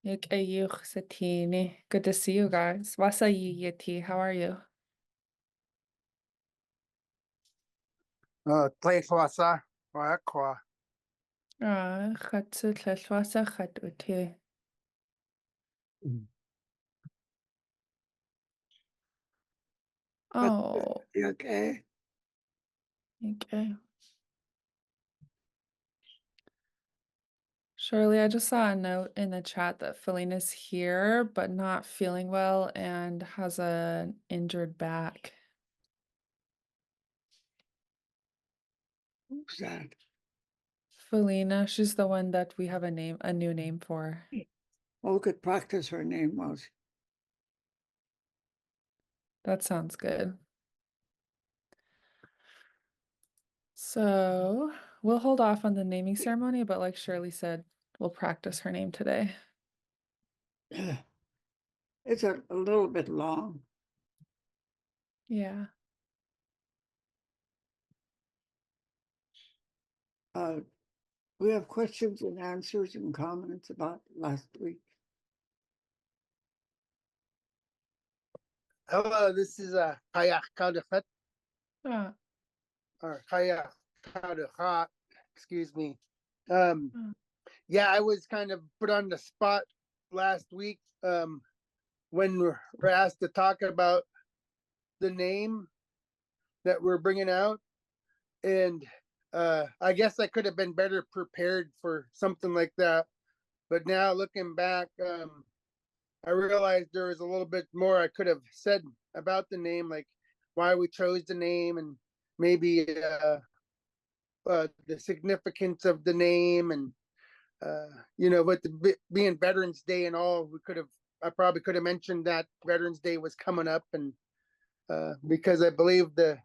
Ik ayuch satini. Good to see you guys. Wasa yeti. How are you? Tleifwasa, Wakwa. Chatsu tleshwasa chat uti. Oh, You okay? okay. Shirley, I just saw a note in the chat that Felina's here, but not feeling well and has an injured back. Who's that? Felina, she's the one that we have a new name for. Oh, good practice her name was. That sounds good. So we'll hold off on the naming ceremony, but like Shirley said, we'll practice her name today. It's a little bit long. Yeah. We have questions and answers and comments about last week. Hello, this is Kayak Kaudachat, Ah, or Kayak Kaudachat, excuse me. ah. Yeah, I was kind of put on the spot last week when we're asked to talk about the name that we're bringing out. And I guess I could have been better prepared for something like that. But now looking back, I realized there was a little bit more I could have said about the name, like why we chose the name and maybe the significance of the name and with being Veterans Day and all, I probably could have mentioned that Veterans Day was coming up, and because I believe the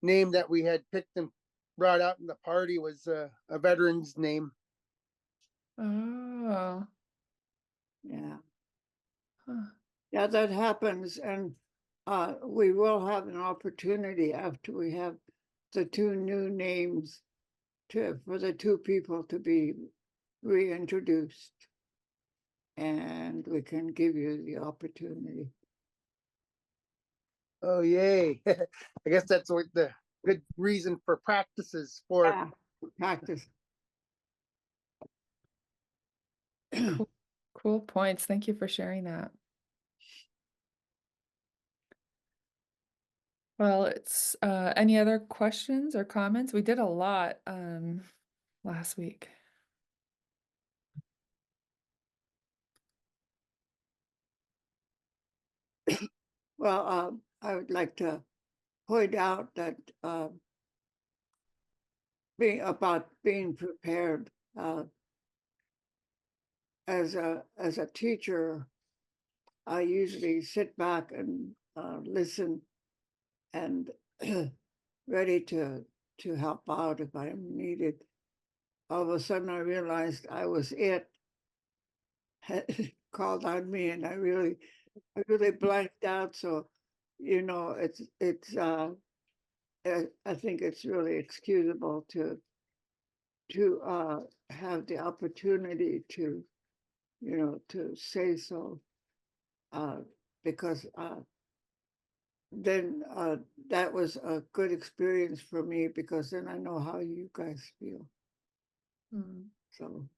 name that we had picked and brought out in the party was a veteran's name. Oh. Yeah. Huh. Yeah, that happens. And we will have an opportunity after we have the two new names for the two people to be reintroduced. And we can give you the opportunity. Oh, yay. I guess that's what the good reason for practices for. Yeah, practice. Cool points. Thank you for sharing that. Well, it's any other questions or comments? We did a lot last week. Well, I would like to point out that being prepared as a teacher, I usually sit back and listen and ready to help out if I'm needed. All of a sudden, I realized I was called on me, and I really blanked out. So, it's I think it's really excusable to have the opportunity to say so, because then that was a good experience for me, because then I know how you guys feel. So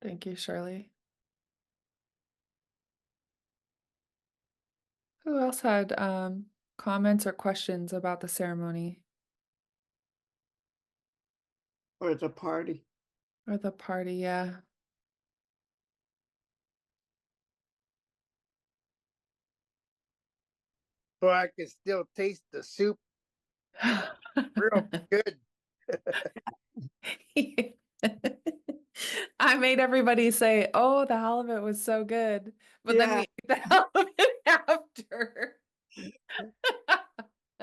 Thank you, Shirley. Who else had comments or questions about the ceremony or the party. or the party? Yeah. So I can still taste the soup real good. I made everybody say, "Oh, the halibut was so good," but then we Yeah. ate the halibut after.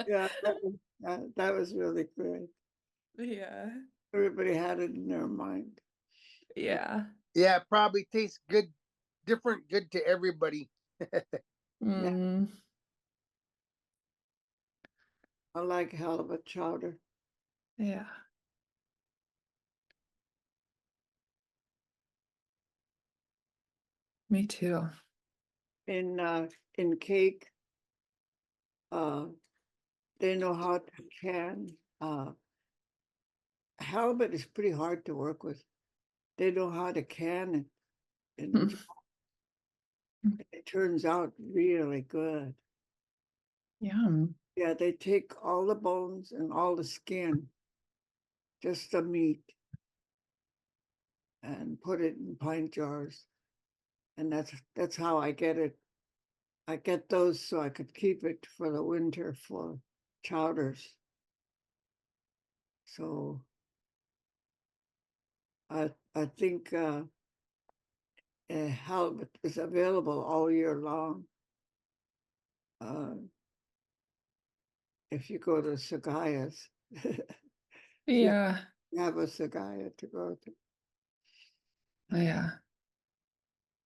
Yeah, that was really good. Yeah. Everybody had it in their mind. Yeah. Yeah, it probably tastes good, different good to everybody. Mm. I like halibut chowder. Yeah. Me too. In cake, uh, they know how to can, halibut is pretty hard to work with. They know how to can it, and it turns out really good. Yum. Yeah, they take all the bones and all the skin, just the meat, and put it in pint jars. And that's how I get it. I get those so I could keep it for the winter for chowders. So I think halibut is available all year long. Uh, if you go to Sagaya's, you Yeah. have a Sagaya to go to. Yeah.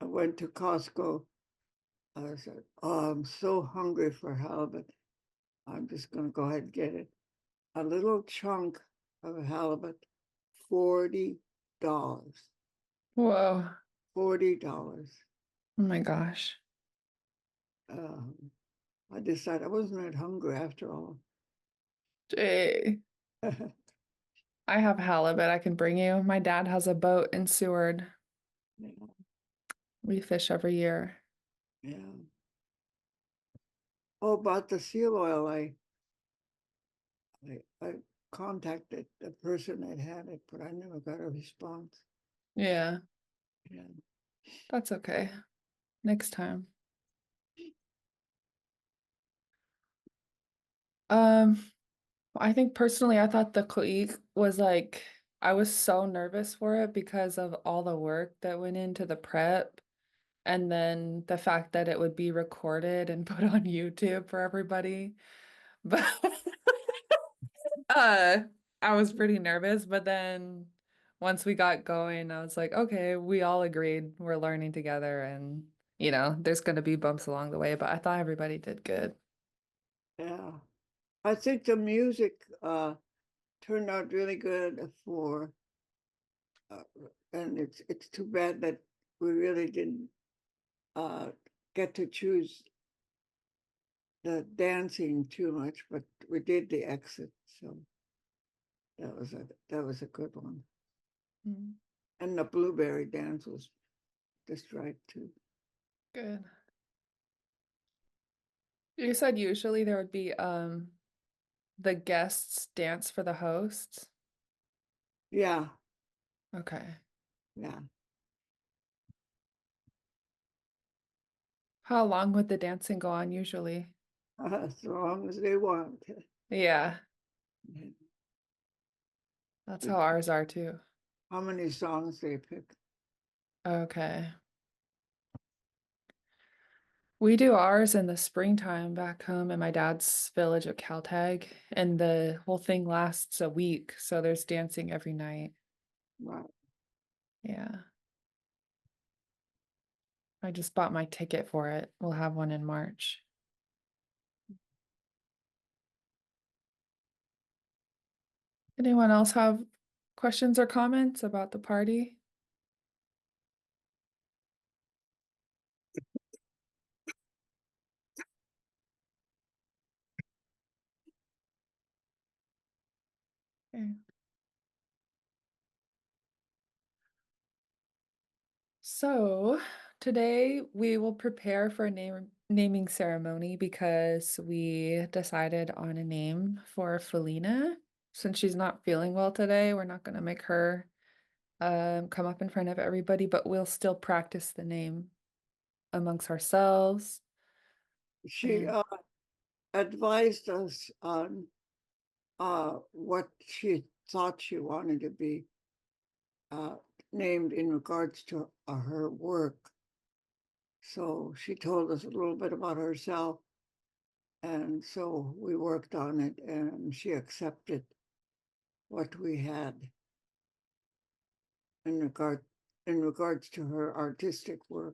I went to Costco. I said, "Oh, I'm so hungry for halibut. I'm just going to go ahead and get it." A little chunk of halibut, $40. Whoa. $40. Oh my gosh. Um, I decided I wasn't that hungry after all. Jay. I have halibut I can bring you. My dad has a boat in Seward. Yeah, We fish every year. yeah. Oh, about the seal oil, I contacted the person that had it, but I never got a response. Yeah, Yeah. that's okay. Next time. Um, I think personally, I thought the Koik was like, I was so nervous for it because of all the work that went into the prep. And then the fact that it would be recorded and put on YouTube for everybody. But uh I was pretty nervous, but then once we got going, I was like, okay, we all agreed we're learning together and there's gonna be bumps along the way, but I thought everybody did good. Yeah. I think the music turned out really good for uh, and it's too bad that we really didn't uh get to choose the dancing too much, but we did the exit, so that was a good one. Mm, And the blueberry dance was just right too. good. You said usually there would be the guests dance for the hosts. Yeah, Okay. yeah. How long would the dancing go on usually? As long as they want. Yeah, that's how ours are too. How many songs they pick? Okay. We do ours in the springtime back home in my dad's village of Caltag, and the whole thing lasts a week, so there's dancing every night. Wow. Yeah. I just bought my ticket for it. We'll have one in March. Anyone else have questions or comments about the party? Okay. So today we will prepare for a naming ceremony because we decided on a name for Felina. Since she's not feeling well today, we're not going to make her come up in front of everybody, but we'll still practice the name amongst ourselves. She And advised us on what she thought she wanted to be uh, named in regards to her work. So she told us a little bit about herself. And so we worked on it and she accepted what we had in regards to her artistic work.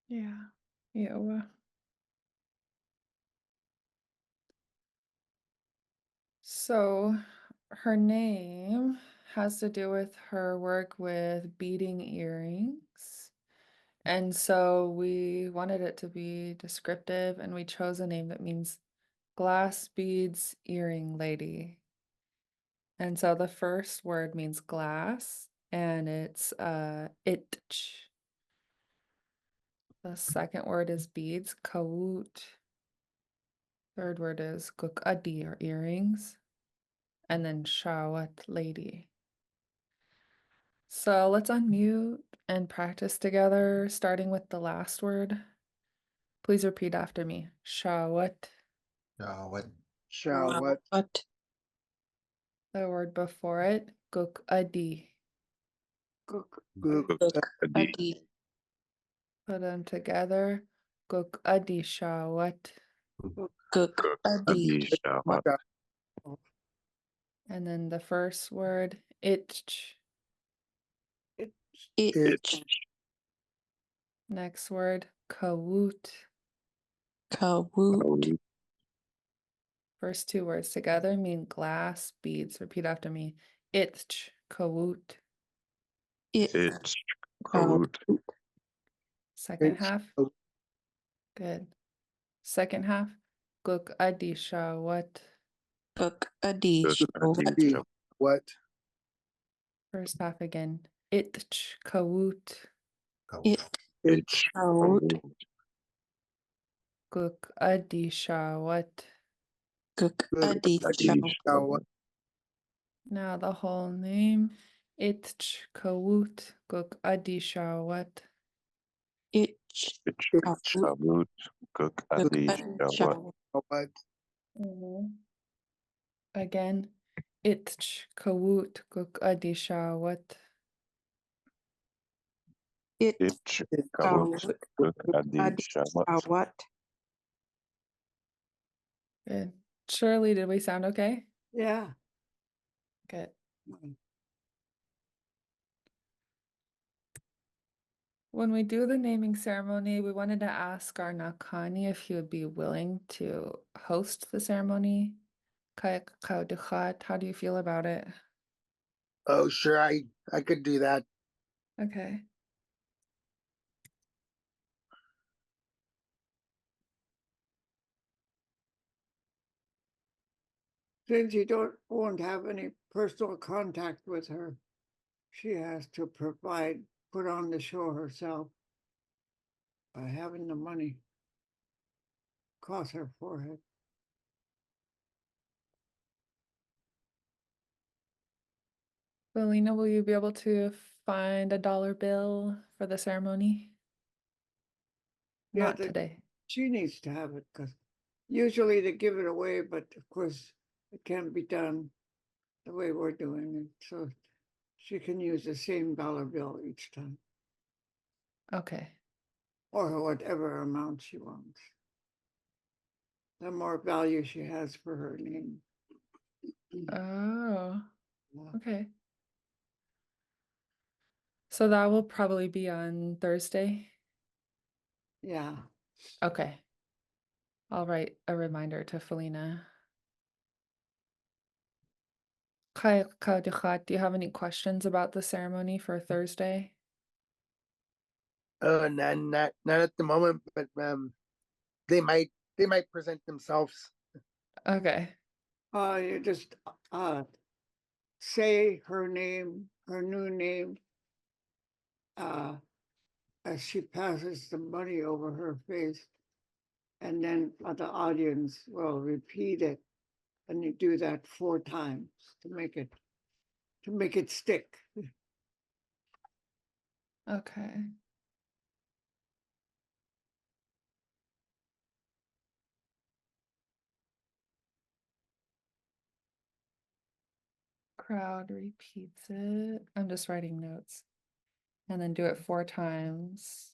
yeah, yeah. So her name has to do with her work with beading earrings. And so we wanted it to be descriptive, and we chose a name that means glass beads earring lady. And so the first word means glass, and it's itch. The second word is beads, kawut. Third word is kukadi or earrings, and then shawat lady. So let's unmute and practice together, starting with the last word. Please repeat after me. Shawat. What? Shall what? What? The word before it, kukadi. Cook. Gook. Adi. Put them together. Kukadi shawat. Cook. Adi. Shall- And then the first word, itch. Itch. Next word, kawut. Kawoot. First two words together mean glass beads. Repeat after me. Itch, kawut. Itch. Kawoot. Second Itch. half, good. Second half, guk adi shawat. Cook. Adi. Shawat. D. What? First half again. Itch, kawut. Itch. Kawoot. Guk adi shawat. Cook. Gook. Adi. Shawat. Shall what? Now the whole name. Itch, kawut. Guk adi shawat. Itch. Itch. Kawoot. Cook Cook. Adi. Adi. Shawat. What? Again. Itch, kawut. Guk adi shawat. Itch. Itch. Itch. Kawoot. Cook Adi. Adi. Shawat. Good. Shirley, did we sound okay? Yeah. Good. When we do the naming ceremony, we wanted to ask our Nakani if he would be willing to host the ceremony. Kayak Kaudichat, how do you feel about it? Oh, sure. I could do that. Okay. Since you won't have any personal contact with her, she has to put on the show herself by having the money cross her forehead. Belina, will you be able to find a dollar bill for the ceremony? Yeah, Not today. She needs to have it because usually they give it away, but of course it can't be done the way we're doing it. So she can use the same dollar bill each time Okay. or whatever amount she wants. The more value she has for her name. Oh, Yeah. okay. So that will probably be on Thursday. Yeah. Okay. I'll write a reminder to Felina. Kayak Kaudichat, do you have any questions about the ceremony for Thursday? Not at the moment, but they might present themselves. Okay. You just say her name, her new name, as she passes the money over her face, and then the audience will repeat it, and you do that 4 times to make it stick. Okay. Crowd repeats it. I'm just writing notes. And then do it 4 times.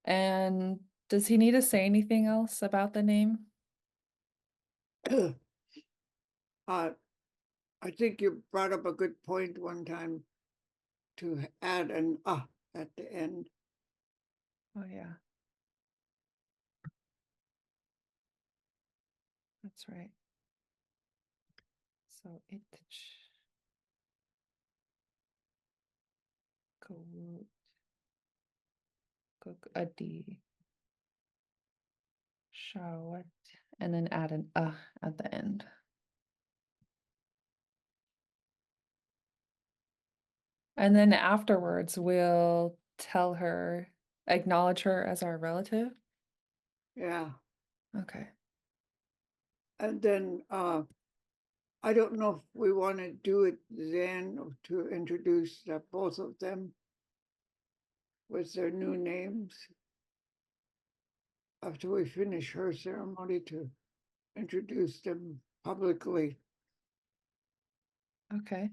And does he need to say anything else about the name? I think you brought up a good point one time to add an at the end. Oh, yeah. That's right. So it Kawut Cook a D Shawat and then add an at the end. And then afterwards we'll tell her, acknowledge her as our relative. Yeah. Okay. And then I don't know if we want to do it then or to introduce both of them with their new names after we finish her ceremony to introduce them publicly. Okay.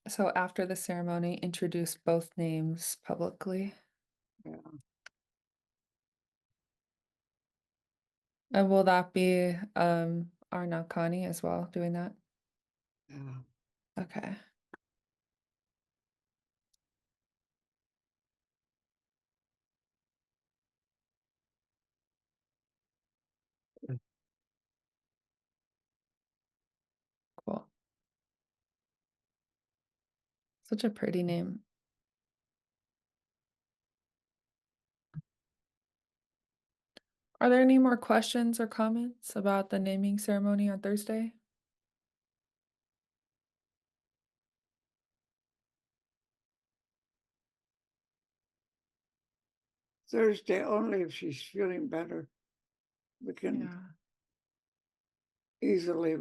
So after the ceremony, introduce both names publicly. Yeah. And will that be Arnakani as well doing that? Yeah. Okay. Cool. Such a pretty name. Are there any more questions or comments about the naming ceremony on Thursday? Thursday only if she's feeling better. We can Yeah. easily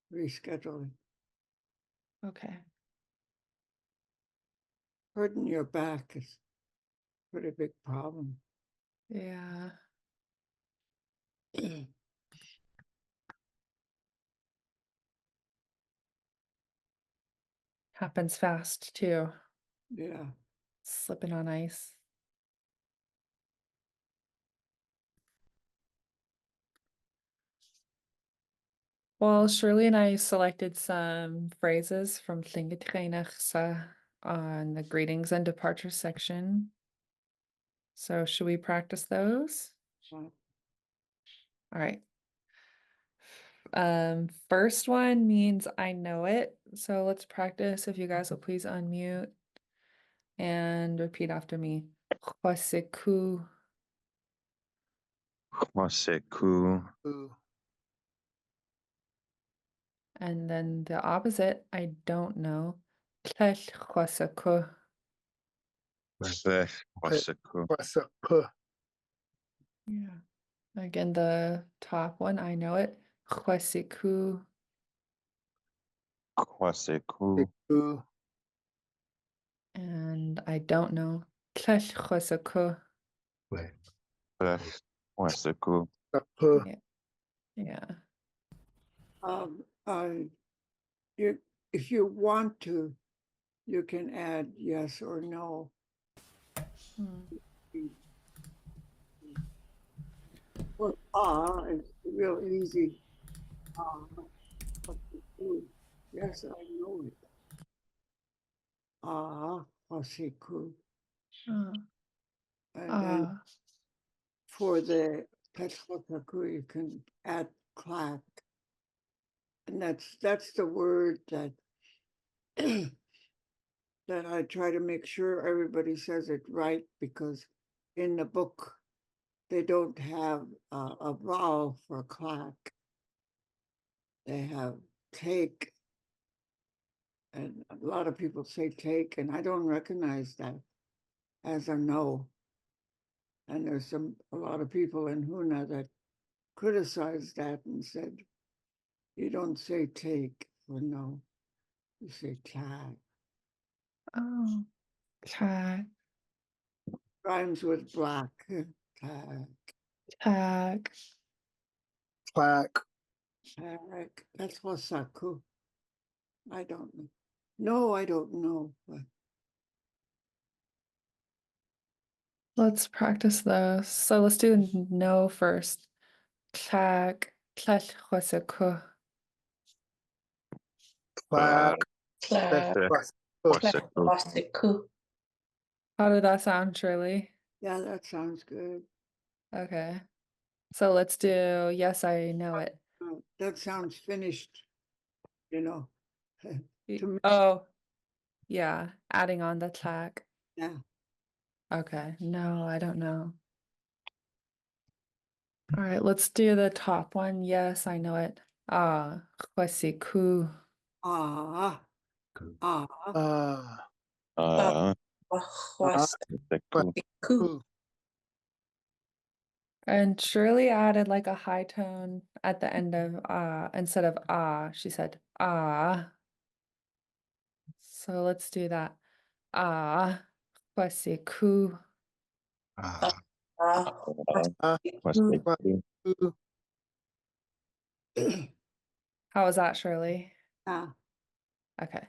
reschedule it. Okay. Hurting your back is a pretty big problem. Yeah. Happens fast too. Yeah. Slipping on ice. Well, Shirley and I selected some phrases from Lingit Class on the greetings and departure section. So should we practice those? So, All right. First one means I know it. So let's practice. If you guys will please unmute and repeat after me. Khwaseku. Waseku. Ooh. And then the opposite, I don't know. Tlel khwaseku. Waseku. What's up? Puh. Yeah. Again, the top one, I know it. Khwaseku. Waseku. Ooh. And I don't know. Tlel khwaseku. Waseku. Puh. Yeah. Yeah. you, if you want to, you can add yes or no. Well, it's real easy. Yes, I know it. Hasiku. And then for the Tetzlokaku, you can add clack. And that's the word that that I try to make sure everybody says it right, because in the book they don't have a vowel for clack. They have take, and a lot of people say take, and I don't recognize that as a no. And there's a lot of people in Huna that criticized that and said, you don't say take for no, you say tag. Oh, tag. Rhymes with black. Tag. Tag. Plaque. Tag. That's Wasaku. I don't know. No, I don't know. But Let's practice those. So let's do no first. Tag. Tlel khwaseku. Plaque. Waseku. Waseku. How did that sound, Shirley? yeah, that sounds good. Okay. So let's do yes, I know it. That sounds finished, you know. To me, Oh, yeah, adding on the tag. yeah. Okay, no, I don't know. All right, let's do the top one. Yes, I know it. Ah, kwasiku. Ah, ah, Uh, Wahwas. cool. Ooh, And Shirley added like a high tone at the end of instead of she said ah. So let's do that. Ah, kwasiku. Ah, What's the cool? ooh, How was that, Shirley? ah. Okay.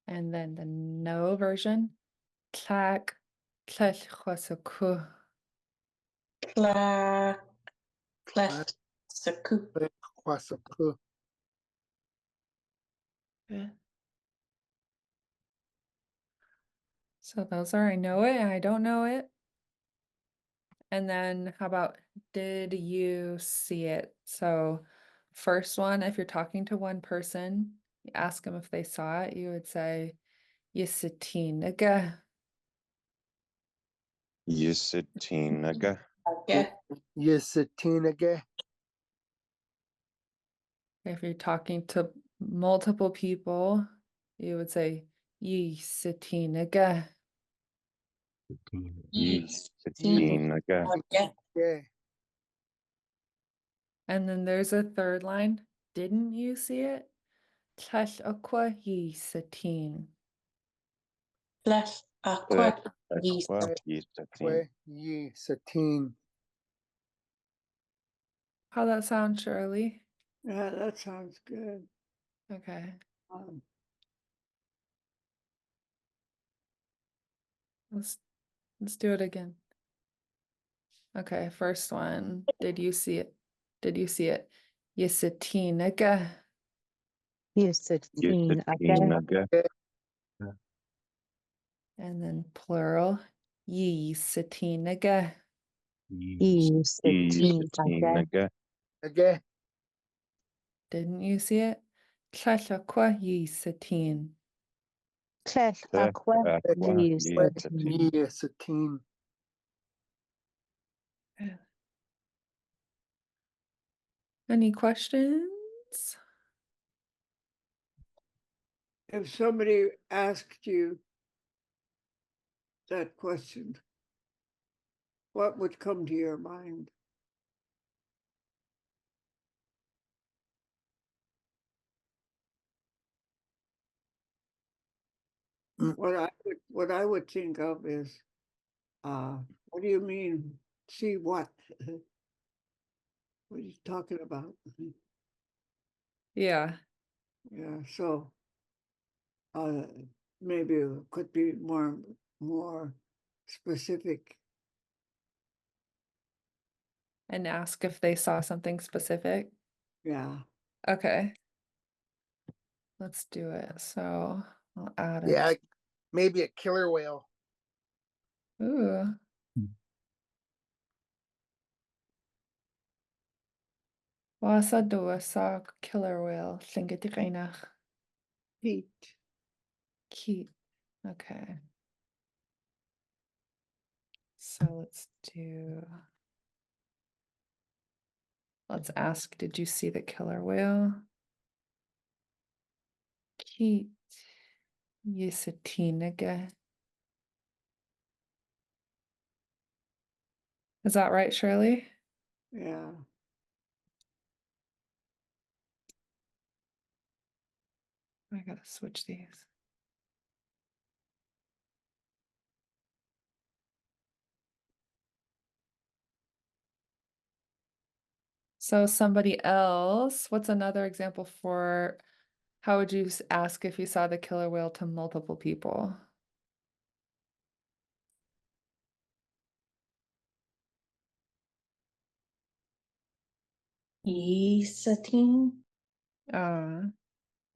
And then the no version. Clack, tlech kwasiku. Cla, cleft, saku. kwasaku. Yeah. So those are I know it and I don't know it. And then how about did you see it? So first one, if you're talking to one person, you ask them if they saw it, you would say Yisitinaga. Yisitinaga. Okay. Yesitinage. If you're talking to multiple people, you would say Yisitinaga. Yisitinaga. Okay. Yeah. And then there's a third line. Didn't you see it? Tash aqua Yisitin. Flesh, aqua, yeast. Aqua. Yisatin. Way ye satin. How that sound, Shirley? Yeah, that sounds good. Okay. Um, Let's do it again. Okay, first one. Did you see it? Did you see it? Yisitinaga. Yisitinaga. And then plural. Yisitinaga. Yisitinaga. Again. Didn't you see it? Tlashakwa Yisitin. Aqua. Yisatin. Ye satin. Any questions? if somebody asked you that question, what would come to your mind? Mm. What I would think of is, what do you mean? See what? What are you talking about? Yeah. Yeah, so maybe it could be more specific. And ask if they saw something specific. Yeah. Okay. Let's do it. So I'll add it. Yeah. Maybe a killer whale. Ooh. Wasa dua sa killer whale. Lingit Heat. Keep. Okay. So let's ask, did you see the killer whale? Keep. Yisatinaga. Is that right, Shirley? Yeah. I gotta switch these. So somebody else, what's another example for how would you ask if you saw the killer whale to multiple people? Yeastatin.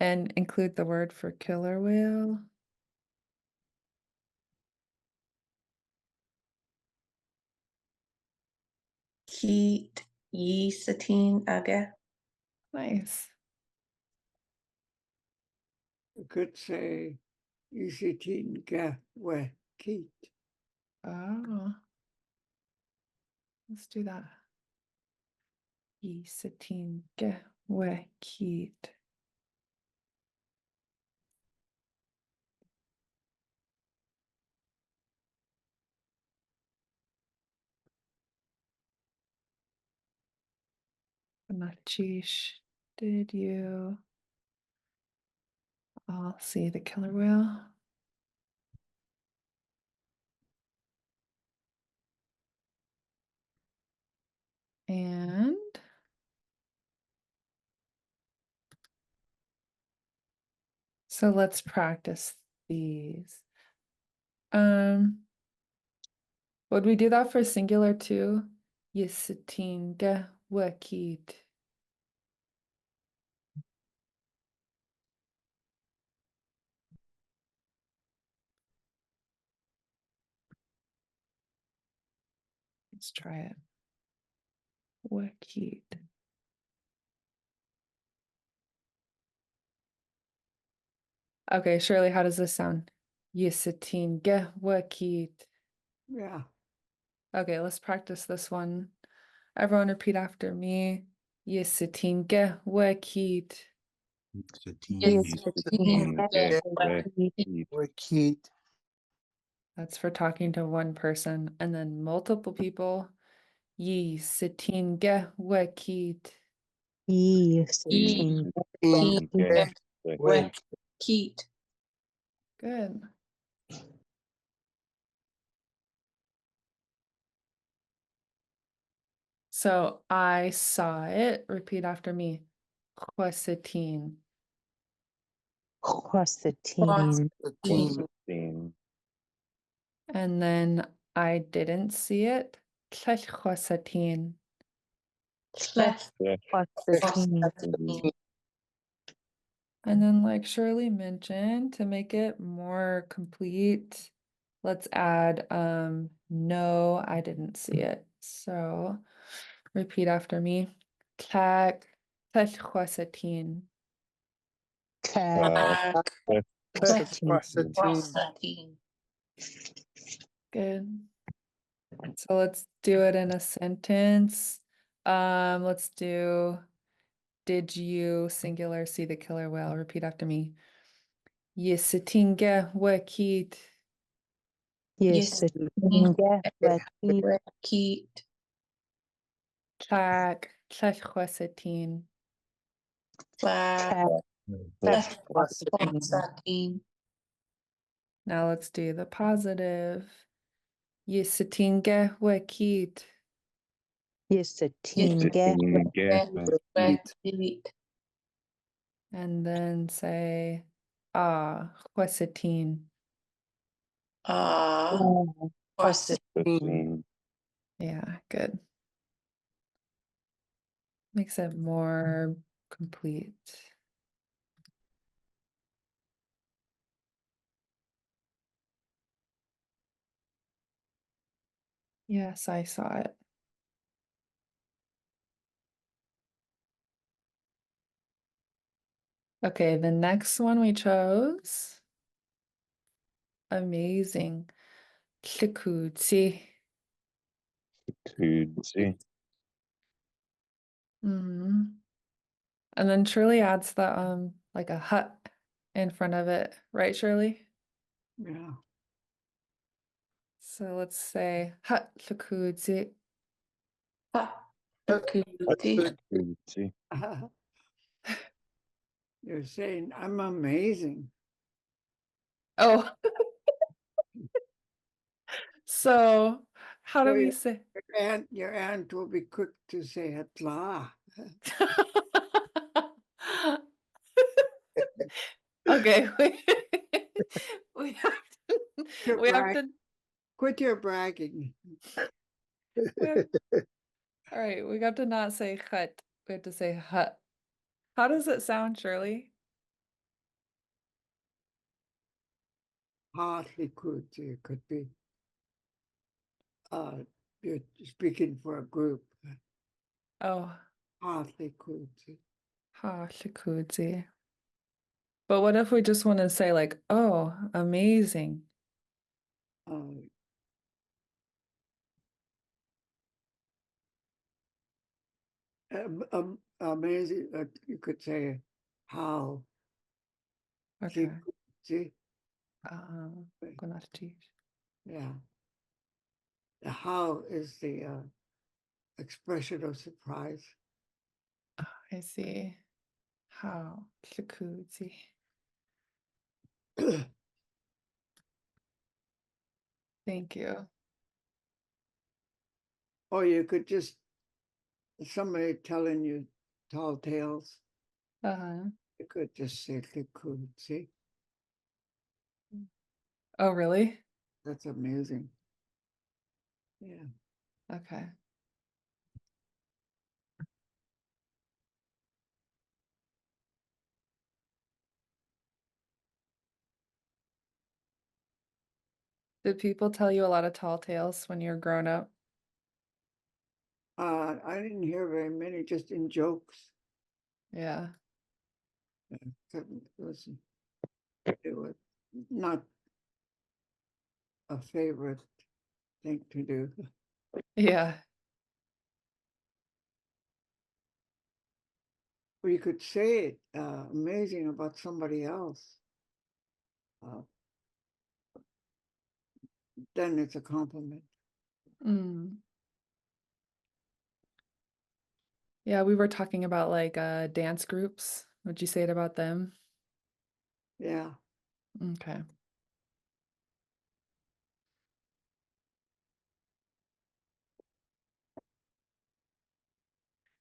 And include the word for killer whale. Heat. Yisatin Aga. Nice. You could say Isitin Gahwe Keat. Oh. Let's do that. Yisatin gewekit. Machish, did you all see the killer whale? And so let's practice these. Would we do that for singular too? Yisatin gewekit. Let's try it. Wekit. Okay, Shirley, how does this sound? Yisatin gewekit. Yeah. Okay, let's practice this one. Everyone repeat after me. Yisatin gewekit. Yisatin Gewekit. Wikit. That's for talking to one person, and then multiple people. Yisatin gewekit. Yisatin Gewekit. Good. So I saw it. Repeat after me. Yisatin. Quasatin. And then I didn't see it. Yisatin. Quasatin. And then, like Shirley mentioned, to make it more complete, let's add no, I didn't see it. So repeat after me. Quasatin. Quasatin. Good. So let's do it in a sentence. Let's do, did you singular see the killer whale? Repeat after me. Yisatin gewekit. Yisatin Gewekit. Quasatin. Quasatin. Now let's do the positive. Yisatin gewekit. Gewekit. And then say quasatin. Quasatin. Yeah, good. Makes it more complete. Yes, I saw it. Okay, the next one we chose. Amazing. Klikuti. And then Shirley adds the like a hut in front of it, right, Shirley? Yeah. So let's say hut klikuti. You're saying I'm amazing. Oh, so how do So we say? Your aunt will be quick to say Hatla. Okay, we have Quit we have to Quit your bragging. all right, we got to not say hut. We have to say hut. How does it sound, Shirley? Hardly could. It could be you're speaking for a group. Oh, Halikudzi. ha, shikuzi. But what if we just want to say like, oh, amazing? Uh, amazing. You could say how. Okay. See, Gonarchi. yeah. The how is the expression of surprise. I see. How, shikuzi. Thank you. Or you could just somebody telling you tall tales. Uh-huh. You could just say Likudzi. Oh, really? That's amazing. Yeah. Okay. Did people tell you a lot of tall tales when you were growing up? I didn't hear very many, just in jokes. Yeah. It was not a favorite thing to do. Yeah. Or you could say it amazing about somebody else. Then it's a compliment. Mm. Yeah, we were talking about like dance groups. Would you say it about them? Yeah. Okay.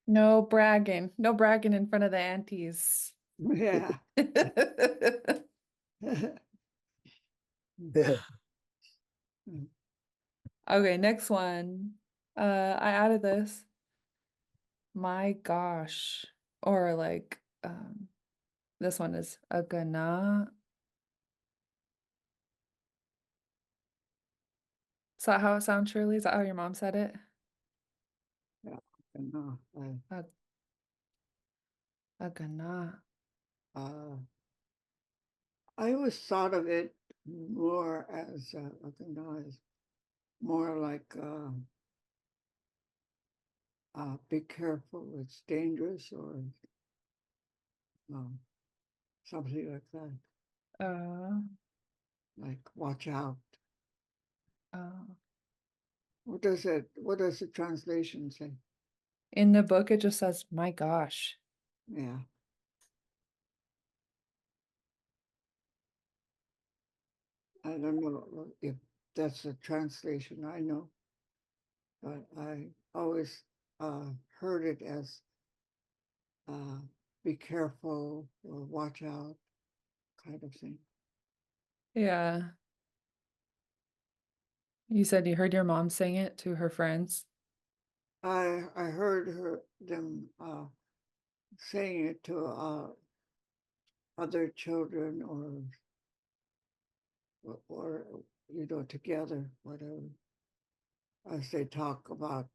No bragging. No bragging in front of the aunties. Yeah. Yeah. Okay, next one. I added this. My gosh. Or like this one is a gana. Is that how it sounds, Shirley? Is that how your mom said it? Yeah. And, A, a gana. I always thought of it more as more like be careful, it's dangerous, or um, something like that. Uh, Like watch out. uh. What does it? What does the translation say? In the book, it just says, my gosh. Yeah. I don't know if that's a translation. I know, but I always heard it as uh, be careful or watch out kind of thing. Yeah. You said you heard your mom sing it to her friends. I heard them saying it to other children or together, whatever, as they talk about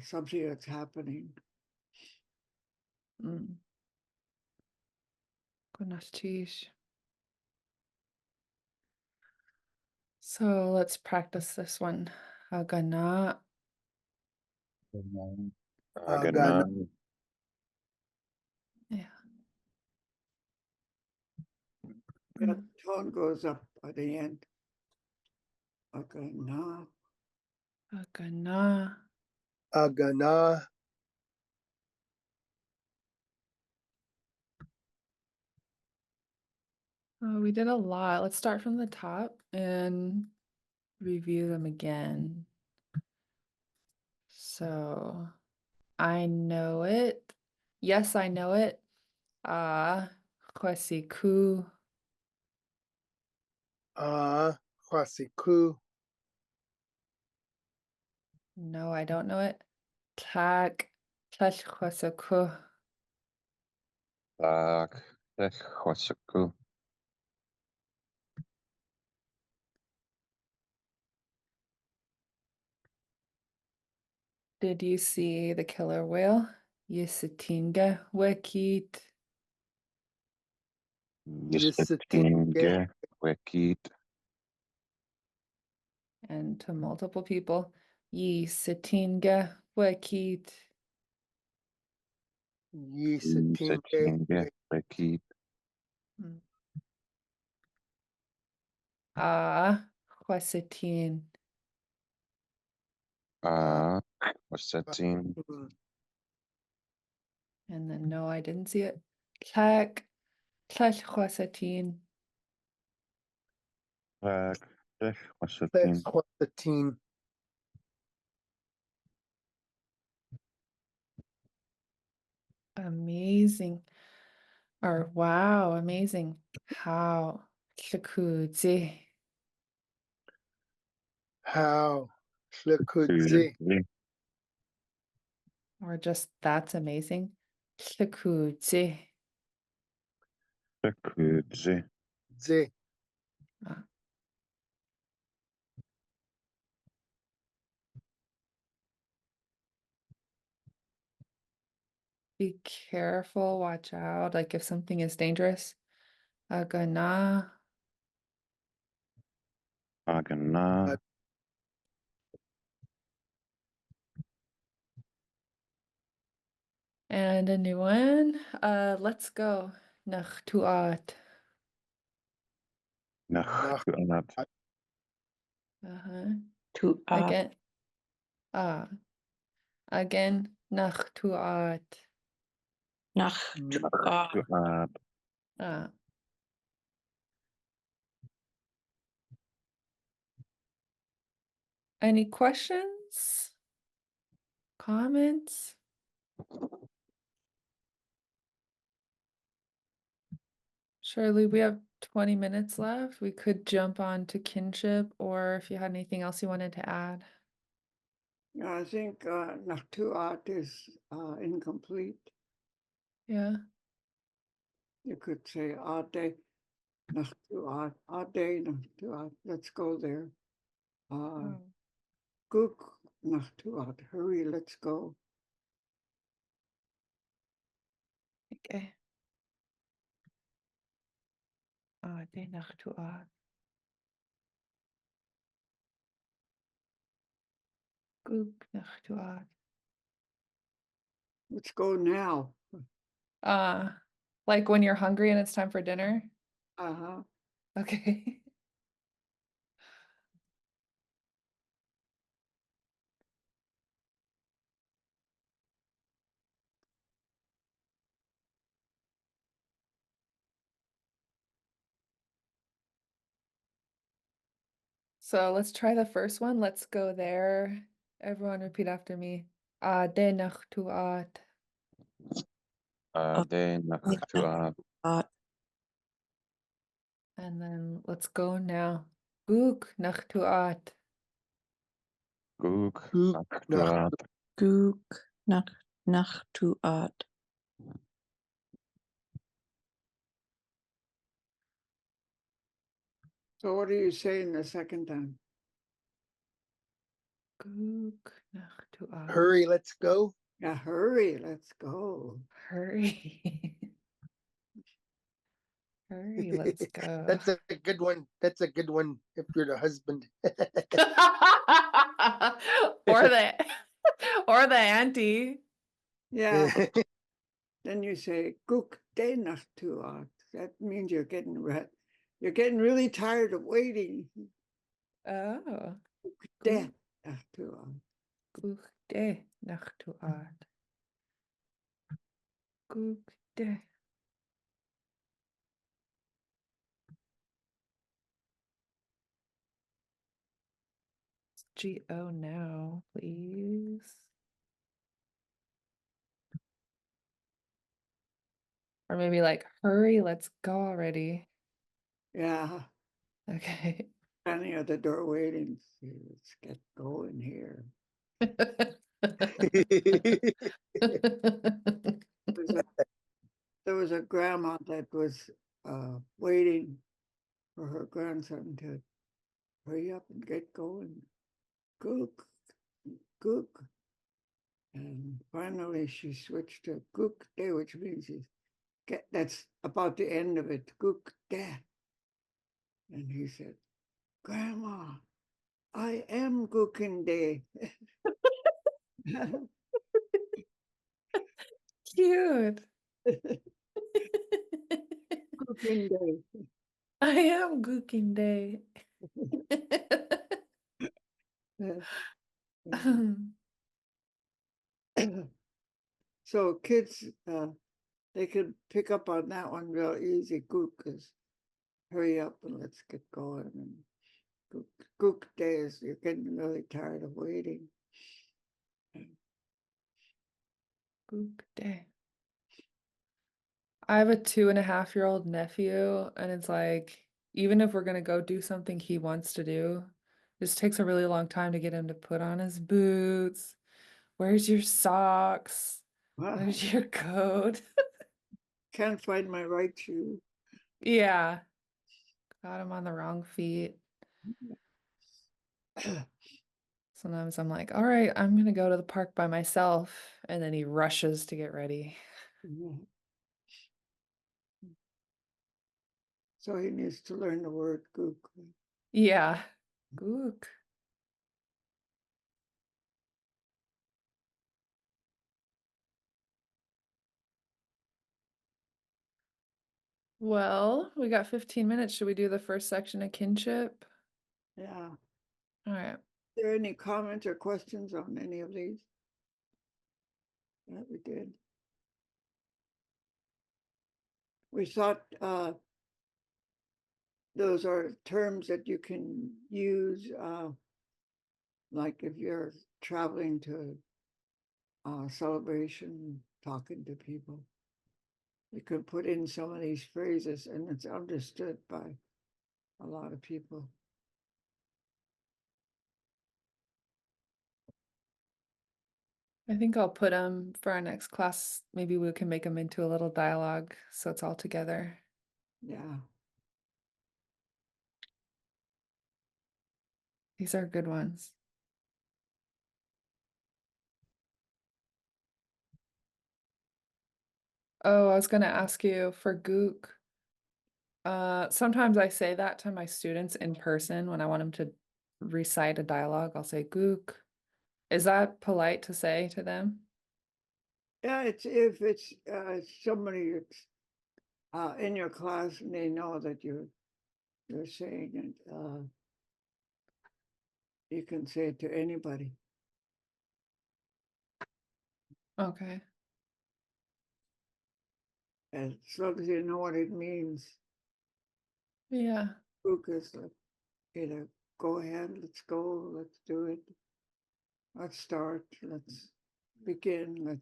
something that's happening. Mm. Goodness, geez. So let's practice this one. Agana. Agana. Yeah. Yeah, the tone goes up at the end. Okay, nah. Agana. Agana. Oh, we did a lot. Let's start from the top and review them again. So I know it. Yes, I know it. Kwesiku. Kwasiku. No, I don't know it. Tak. Kwesiku. Tak, Chwasaku. Did you see the killer whale? Yisatinga wekit. Yisatinga wekit. And to multiple people, Yisatinga wekit. Yisatinga wekit. Ah, Huasitin. Wasatin. And then no, I didn't see it. Tlak, Huasitin. Wasatin. Wasatin. Amazing. Or wow, amazing. How? Tlakudzi. How? Tlakudzi. Or just that's amazing. Tlakudzi. Tlakudzi. Zi. Be careful, watch out. Like if something is dangerous. Agana. Agana. And a new one. Let's go. Nachtuat. Nachtuat. Uh-huh. To Again. Again. Nachtuat. nach to Nachtuat. Any questions? Comments? Shirley, we have 20 minutes left. We could jump on to kinship, or if you had anything else you wanted to add. Yeah, I think Nachtuat is incomplete. Yeah. You could say Ade Nachtuat, Ade Nachtuat. Let's go there. Guk Nachtuat. Hurry, let's go. Okay. Ade Nachtuat. Guk Nachtuat. Let's go now. Like when you're hungry and it's time for dinner. Uh-huh. Okay. So let's try the first one. Let's go there. Everyone repeat after me. Ade Nachtuat. Ade Nachtuat. And then let's go now. Guk Nachtuat. Guk Guk Nachtuat. Guk nach to art. So what are you saying the second time? Guk Nachtuat. Hurry, let's go. Yeah, hurry, let's go. Hurry. Hurry, let's go. That's a good one. That's a good one if you're the husband. Or the or the auntie. Yeah. Then you say Guk de Nachtuat. That means you're getting really tired of waiting. Oh. De Nachtuat. Guk de Nachtuat. Guk de. GO now, please. Or maybe like, hurry, let's go already. Yeah. Okay. Standing at the door waiting. Let's get going here. There was a grandma that was waiting for her grandson to hurry up and get going. Gook, gook. And finally, she switched to Guk Day, which means that's about the end of it, Guk Day. And he said, Grandma, I am Gukin Day. Cute. Gukin Day. I am Gooking Day. So kids, they could pick up on that one real easy. Gook is hurry up and let's get going. And Gook Day is you're getting really tired of waiting. Gook Day. I have a 2.5-year-old nephew, and it's like, even if we're gonna go do something he wants to do, it just takes a really long time to get him to put on his boots. Where's your socks? Where's your coat? Can't find my right shoe. Yeah, got him on the wrong feet. Sometimes I'm like, all right, I'm gonna go to the park by myself, and then he rushes to get ready. So he needs to learn the word gook. Yeah, gook. Well, we got 15 minutes. Should we do the first section of kinship? Yeah. All right. There any comments or questions on any of these? That we did. We thought those are terms that you can use, like if you're traveling to a celebration, talking to people. You could put in some of these phrases and it's understood by a lot of people. I think I'll put them for our next class. Maybe we can make them into a little dialogue so it's all together. Yeah. These are good ones. Oh, I was going to ask you for gook. Sometimes I say that to my students in person when I want them to recite a dialogue. I'll say gook. Is that polite to say to them? Yeah, it's if it's somebody that's in your class and they know that you're saying it, you can say it to anybody. Okay. As long as you know what it means. Yeah. Gook is like, either go ahead, let's go, let's do it. Let's start, let's begin,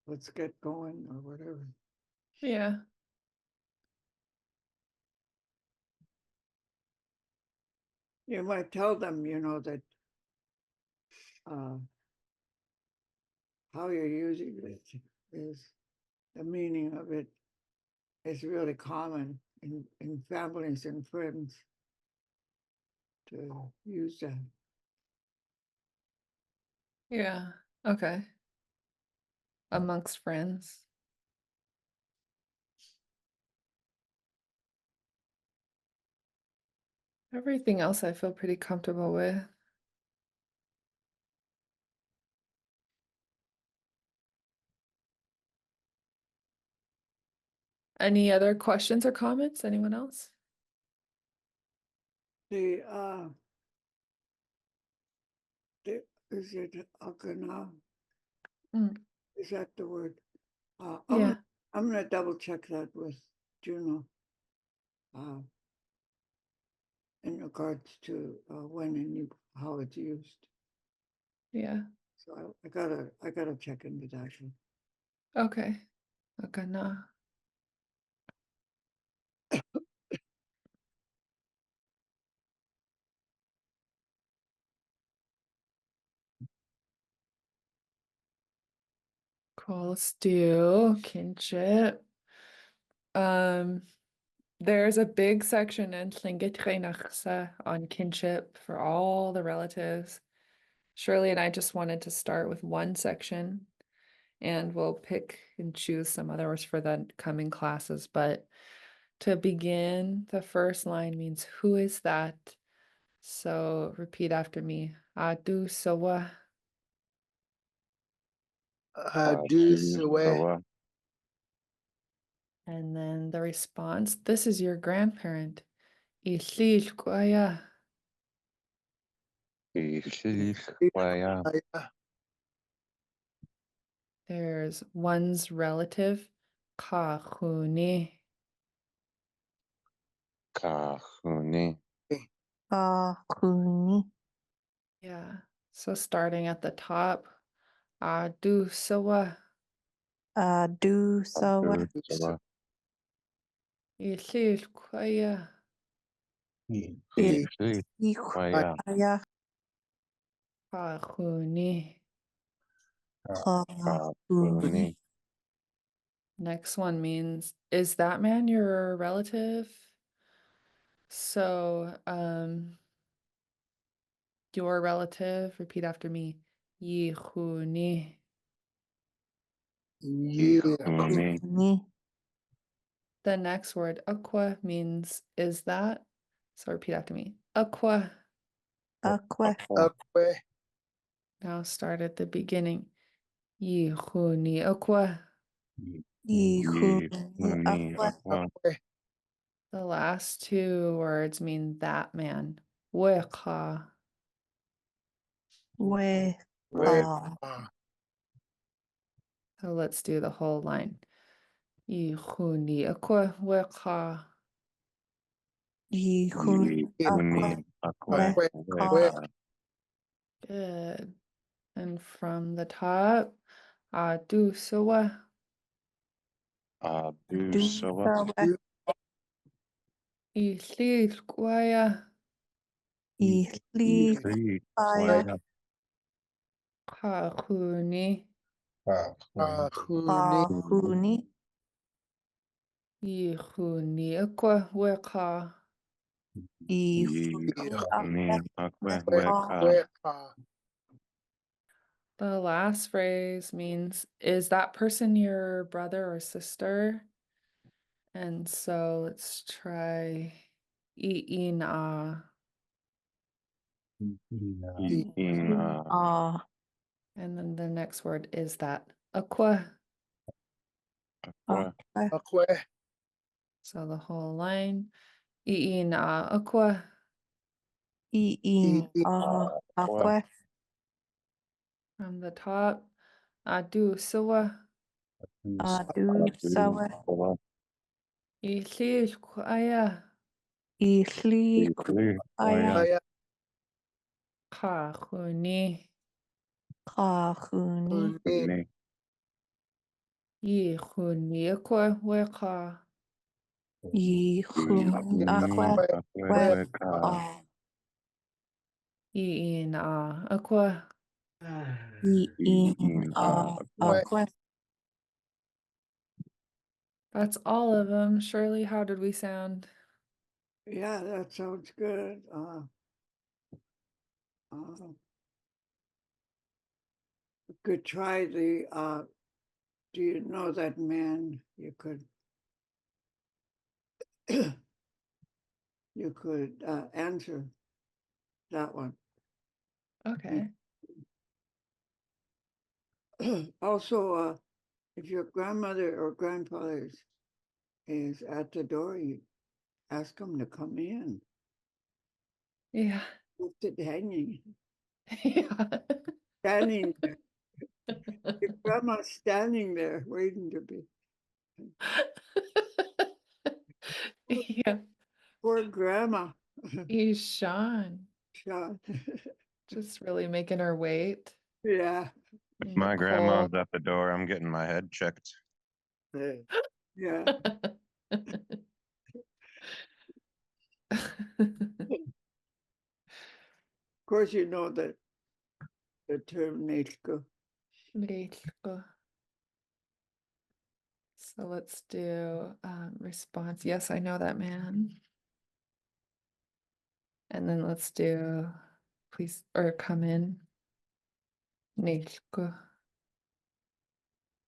let's get going or whatever. Yeah. You might tell them, that how you're using it is the meaning of it is really common in families and friends to use that. Yeah. Okay. Amongst friends. Everything else I feel pretty comfortable with. Any other questions or comments? Anyone else? The is it akana? Mm, Is that the word? yeah. I'm gonna double check that with Juno. In regards to when and how it's used. Yeah. So I gotta check into that. Okay. Okay, no. Cool. Let's do kinship. Um, there's a big section in Lingit Class on kinship for all the relatives. Shirley and I just wanted to start with one section and we'll pick and choose some others for the coming classes. But to begin, the first line means who is that? So repeat after me. Adu sawa. Do Sawe. Sawa. And then the response, this is your grandparent. Isil kwaya. Ishishwaya. There's one's relative. Kahuni. Kahuni. Kahuni. Yeah. So starting at the top. Adu sawa. Adu sawa. Sawa. Isil kwaya. Ishishwaya. Ikwaya. Kahuni. Kahuni. Kahuni. Next one means, is that man your relative? So, your relative, repeat after me. Yihuni. Ihuni. Ni. The next word, aqua, means is that? So repeat after me. Aqua. Aqua. Now start at the beginning. Yihuni aqua. Ihuni. Ihuni. Aqua. Aqua. The last two words mean that man. Wecha. Weka. So let's do the whole line. Yihuni aqua wecha. Ihuni. Ihuni. Aqua. Weka. Weka. Good. And from the top, adu sawa. Adu Adu sawa. sawa. Isil kwaya. Ihli. Kwaya. Ishishwaya. Kahuni. Kahuni. Yihuni aqua wecha. Ihuni. Ihuni. Aqua. Weka. Weka. The last phrase means, is that person your brother or sister? And so let's try I'ina. Ina. Ah. And then the next word is that aqua. Aqua. Aqua. So the whole line. I'ina aqua. Iin. Aqua. From the top. Adu sawa. Adu sawa. Sawa. Isil kwaya. Ihli. Kwaya. Kahuni. Kahuni. Ihuni. Yihuni aqua wecha. Ihuni. Aqua. Ihuni. Aqua. Weka. I'ina aqua. Iin. Aqua. Aqua. That's all of them. Shirley, how did we sound? Yeah, that sounds good. Could try the, do you know that man? You could, you could answer that one. Okay. Also, if your grandmother or grandfather is at the door, you ask them to come in. Yeah. Don't sit hanging, Yeah. standing there. Your grandma's standing there waiting to be. Yeah. Poor grandma. He's Sean. Shot. Just really making her wait Yeah. If in the my grandma's cold. at the door, I'm getting my head checked. Yeah. Of course, you know that the term Nechko. Mrechko. So let's do response. Yes, I know that man. And then let's do please or come in. Nilku.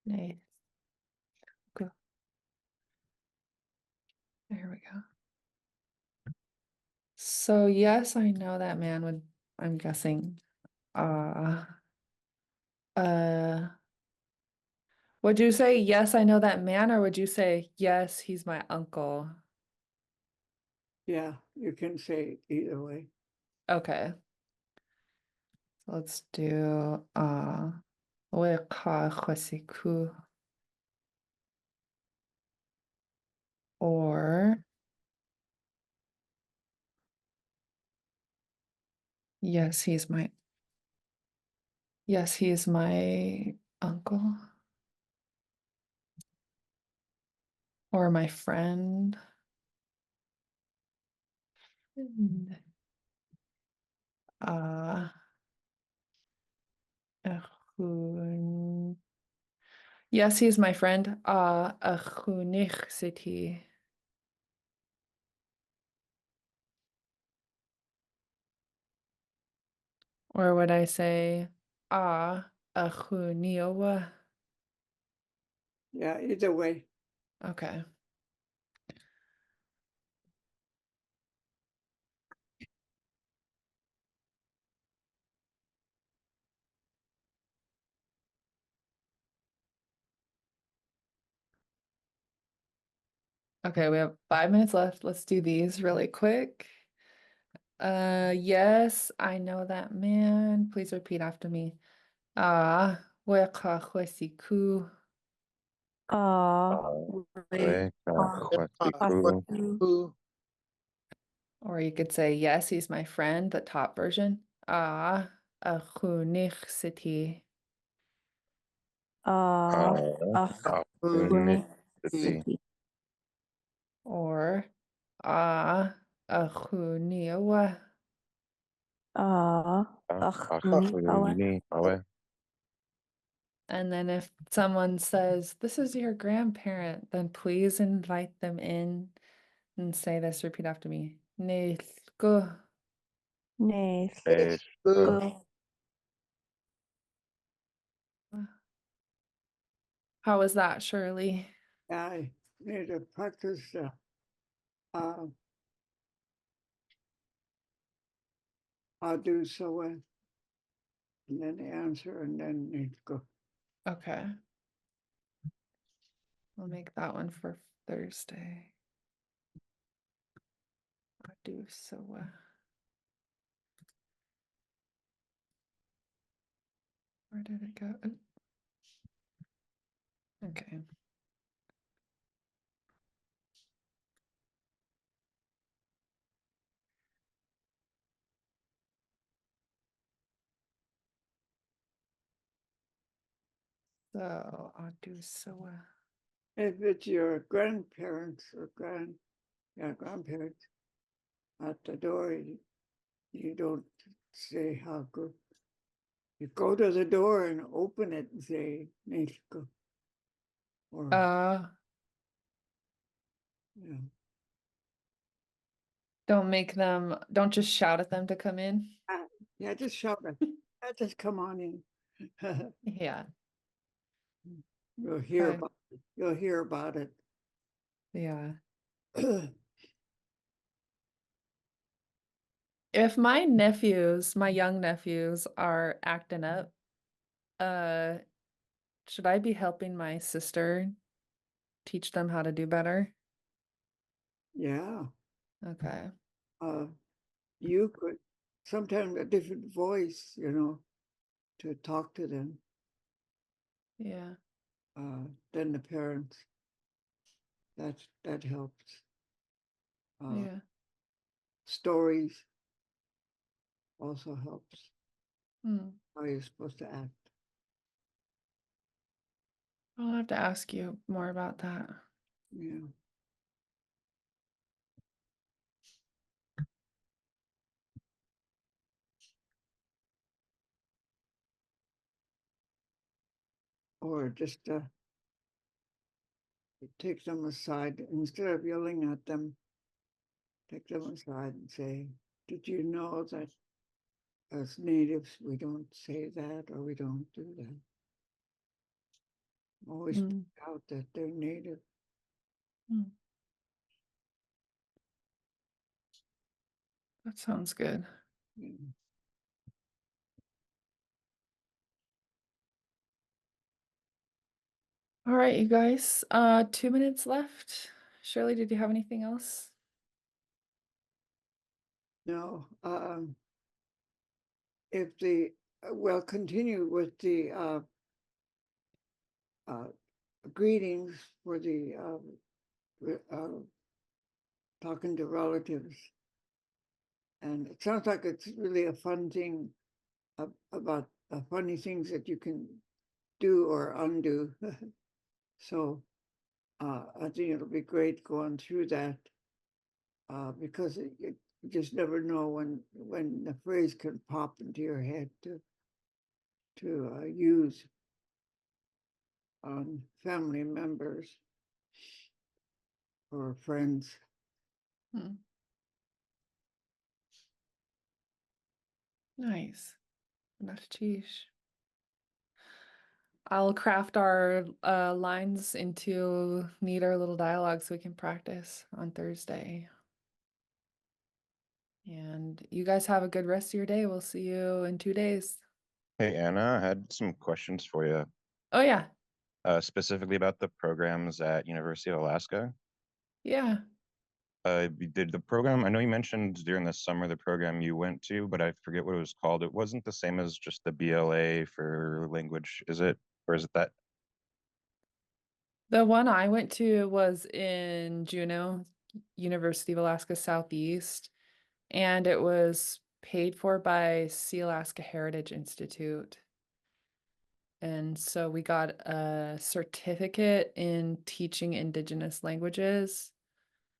Nilku. There we go. So yes, I know that man would, I'm guessing, uh, uh, would you say, yes, I know that man, or would you say, yes, he's my uncle? Yeah, you can say either way. Okay. Let's do, Weka Khosiku. Or, yes, he is my uncle. Or my friend. Uh, Achun- yes, he's my friend. Achunich city. Or would I say Achuniowa? Yeah, either way. Okay. Okay, we have 5 minutes left. Let's do these really quick. Yes, I know that man. Please repeat after me. Weka Khosiku. We Wekahwasiku. Who? Or you could say, yes, he's my friend, the top version. Achunich city. Who? Authenticity. Or Achuniowa. Achuni awe. And then if someone says, this is your grandparent, then please invite them in and say this, repeat after me. Neilku. Who? How was that, Shirley? I need to practice uh, I'll do so well. And then answer and then need to go. Okay. We'll make that one for Thursday. I'll do so well. Where did it go? Oh. Okay. So I'll do so well. If it's your grandparents or grandparents at the door, you don't say how good. You go to the door and open it and say Nishko. Or yeah. Don't just shout at them to come in. Yeah, just shout it. Just come on in. Yeah. You'll hear Okay. about it. You'll hear about it. Yeah. If my nephews, my young nephews, are acting up, should I be helping my sister teach them how to do better? Yeah. Okay. You could sometimes a different voice, to talk to them Yeah. than the parents. That helps. Yeah. Stories also helps. Hmm. How you're supposed to act. I'll have to ask you more about that. Yeah. Or just take them aside instead of yelling at them. Take them aside and say, "Did you know that as natives, we don't say that or we don't do that. Always Mm. point out that they're native. That sounds good. Yeah. All right, you guys. 2 minutes left. Shirley, did you have anything else? No, if the, we'll continue with the greetings for the talking to relatives. And it sounds like it's really a fun thing about funny things that you can do or undo. So I think it'll be great going through that because you just never know when the phrase can pop into your head to use on family members or friends. Hmm. Nice. Nachtish. I'll craft our lines into neater little dialogues so we can practice on Thursday. And you guys have a good rest of your day. We'll see you in 2 days. Hey, Anna, I had some questions for you, Oh, yeah. specifically about the programs at University of Alaska. Yeah. Did the program, I know you mentioned during the summer the program you went to, but I forget what it was called. It wasn't the same as just the BLA for language, is it? Or is it that? The one I went to was in Juneau, University of Alaska Southeast, and it was paid for by Sea Alaska Heritage Institute. And so we got a certificate in teaching Indigenous languages,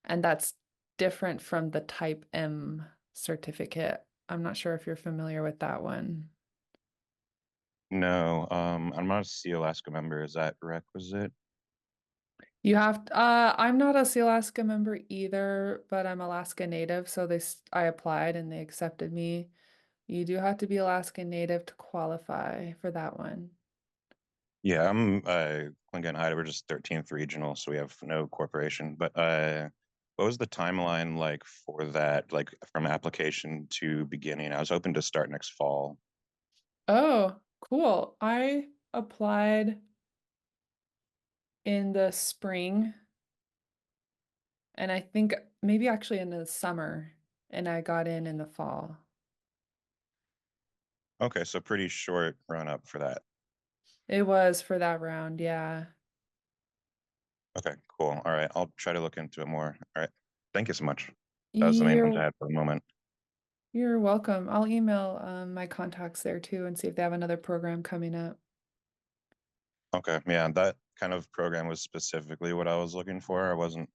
and that's different from the Type M certificate. I'm not sure if you're familiar with that one. No, I'm not a Sea Alaska member. Is that requisite? You have I'm not a Sea Alaska member either, but I'm Alaska Native, so I applied and they accepted me. You do have to be Alaska Native to qualify for that one. Yeah, I'm Klingon Haida. We're just 13th regional, so we have no corporation. But what was the timeline like for that, like from application to beginning? I was hoping to start next fall. Oh, cool. I applied in the spring and I think maybe actually in the summer, and I got in the fall. Okay, so pretty short run up for that. It was for that round, yeah. Okay, cool. All right, I'll try to look into it more. All right, thank you so much. That was the main ones I You're had for the moment. you're welcome. I'll email my contacts there too and see if they have another program coming up. Okay, yeah, that kind of program was specifically what I was looking for. I wasn't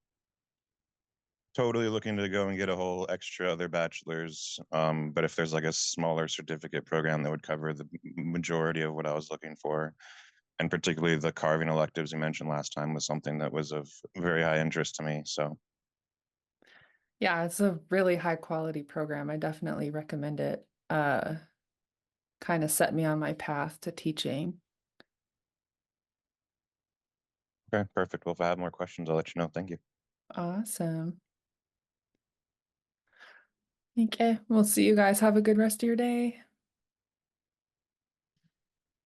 totally looking to go and get a whole extra other bachelor's. But if there's like a smaller certificate program that would cover the majority of what I was looking for, and particularly the carving electives you mentioned last time was something that was of very high interest to me. So, Yeah, it's a really high quality program. I definitely recommend it. Kind of set me on my path to teaching. okay, perfect. Well, if I have more questions, I'll let you know. Thank you. Awesome. Okay, we'll see you guys. Have a good rest of your day.